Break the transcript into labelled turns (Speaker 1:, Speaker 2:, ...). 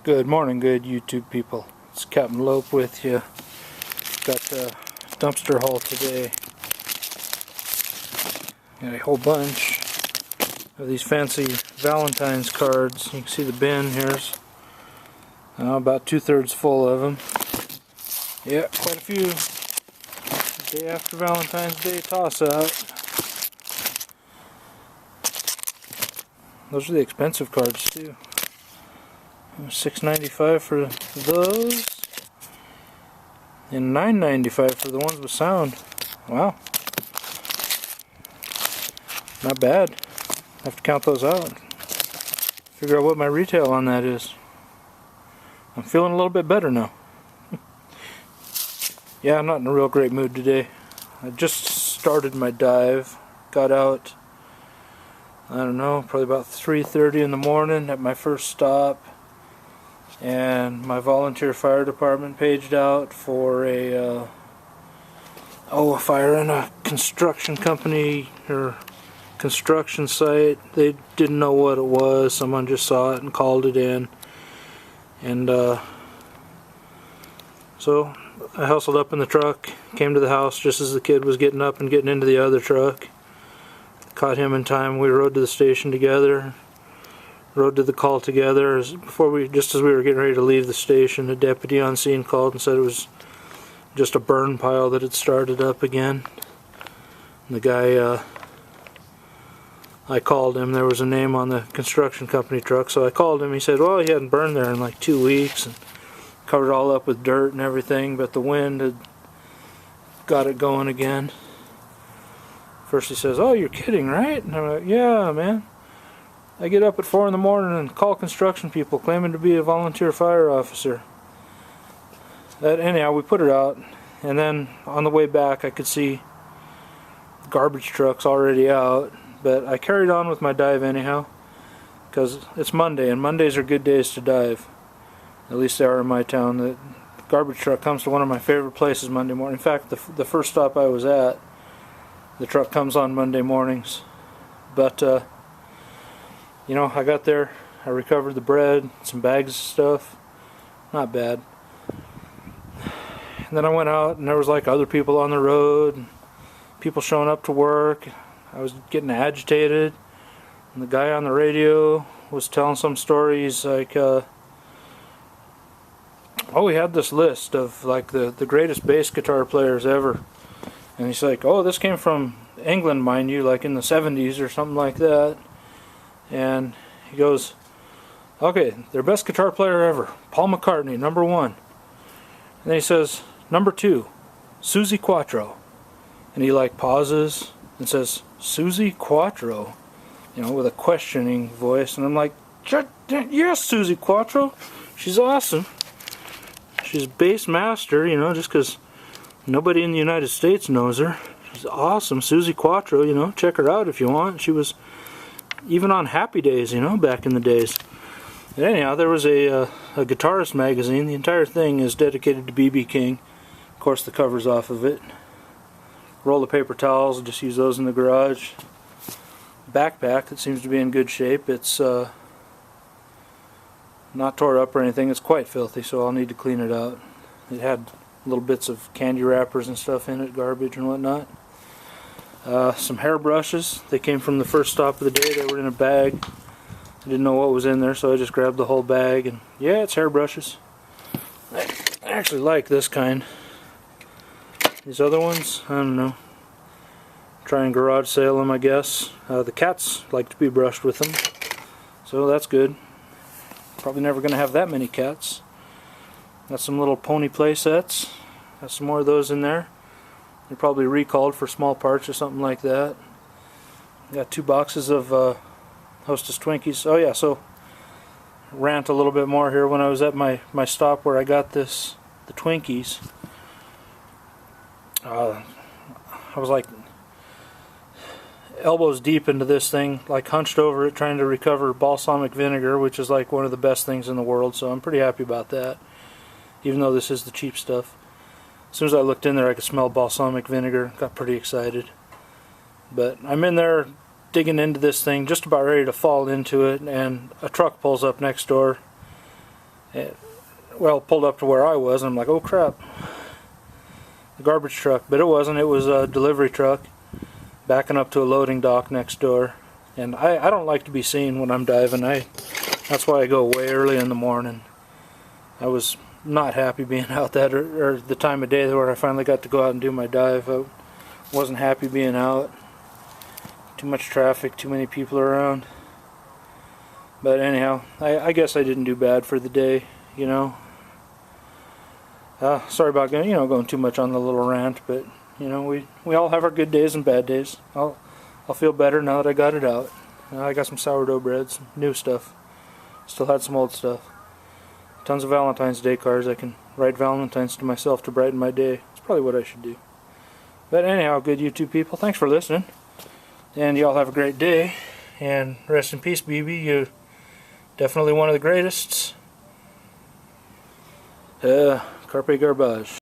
Speaker 1: Good morning, good YouTube people. It's Captain Lope with you. Got the dumpster haul today. Got a whole bunch of these fancy Valentine's cards. You can see the bin here's about 2/3 full of them. Yeah, quite a few. Day after Valentine's Day toss out. Those are the expensive cards too. $6.95 for those, and $9.95 for the ones with sound. Wow, not bad. I have to count those out. Figure out what my retail on that is. I'm feeling a little bit better now. Yeah, I'm not in a real great mood today. I just started my dive. Got out, I don't know, probably about 3:30 in the morning at my first stop. And my volunteer fire department paged out for a fire in a construction company or construction site. They didn't know what it was. Someone just saw it and called it in. And so I hustled up in the truck, came to the house just as the kid was getting up and getting into the other truck. Caught him in time. We rode to the station together. Rode to the call together. Just as we were getting ready to leave the station, a deputy on scene called and said it was just a burn pile that had started up again. And the guy, I called him. There was a name on the construction company truck, so I called him. He said, well, he hadn't burned there in like 2 weeks and covered it all up with dirt and everything, but the wind had got it going again. First he says, oh, you're kidding, right? And I'm like, yeah, man. I get up at 4 in the morning and call construction people claiming to be a volunteer fire officer. Anyhow, we put it out, and then on the way back I could see garbage trucks already out, but I carried on with my dive anyhow, because it's Monday, and Mondays are good days to dive. At least they are in my town. The garbage truck comes to one of my favorite places Monday morning. In fact, the first stop I was at, the truck comes on Monday mornings. But you know, I got there, I recovered the bread, some bags of stuff, not bad. And then I went out and there was like other people on the road, people showing up to work. I was getting agitated, and the guy on the radio was telling some stories like, oh, we had this list of like the greatest bass guitar players ever. And he's like, oh, this came from England, mind you, like in the 70s or something like that. And he goes, okay, their best guitar player ever, Paul McCartney, #1. And then he says, #2, Suzi Quatro. And he like pauses and says, Suzi Quatro, you know, with a questioning voice. And I'm like, yes, Suzi Quatro, she's awesome. She's a bass master, you know, just because nobody in the United States knows her. She's awesome, Suzi Quatro, you know, check her out if you want. She was even on Happy Days, you know, back in the days. And anyhow, there was a guitarist magazine. The entire thing is dedicated to B.B. King. Of course, the cover's off of it. Roll of paper towels, I'll just use those in the garage. Backpack that seems to be in good shape. It's not tore up or anything. It's quite filthy, so I'll need to clean it out. It had little bits of candy wrappers and stuff in it, garbage and whatnot. Some hairbrushes. They came from the first stop of the day. They were in a bag. I didn't know what was in there, so I just grabbed the whole bag. And yeah, it's hairbrushes. I actually like this kind. These other ones, I don't know. Try and garage sale them, I guess. The cats like to be brushed with them, so that's good. Probably never going to have that many cats. Got some little pony play sets. Got some more of those in there. They're probably recalled for small parts or something like that. Got 2 boxes of Hostess Twinkies. Oh yeah, so rant a little bit more here. When I was at my stop where I got the Twinkies, I was like elbows deep into this thing, like hunched over it trying to recover balsamic vinegar, which is like one of the best things in the world, so I'm pretty happy about that, even though this is the cheap stuff. As soon as I looked in there, I could smell balsamic vinegar. Got pretty excited. But I'm in there digging into this thing, just about ready to fall into it, and a truck pulls up next door. Well, pulled up to where I was, and I'm like, oh crap, the garbage truck. But it wasn't. It was a delivery truck backing up to a loading dock next door. And I don't like to be seen when I'm diving. That's why I go way early in the morning. I was not happy being out that or the time of day where I finally got to go out and do my dive. I wasn't happy being out. Too much traffic, too many people around. But anyhow, I guess I didn't do bad for the day, you know. Sorry about going too much on the little rant, but you know, we all have our good days and bad days. I'll feel better now that I got it out. I got some sourdough bread, some new stuff. Still had some old stuff. Tons of Valentine's Day cards. I can write Valentine's to myself to brighten my day. It's probably what I should do. But anyhow, good YouTube people, thanks for listening. And y'all have a great day. And rest in peace, BB. You're definitely one of the greatest. Carpe garbage.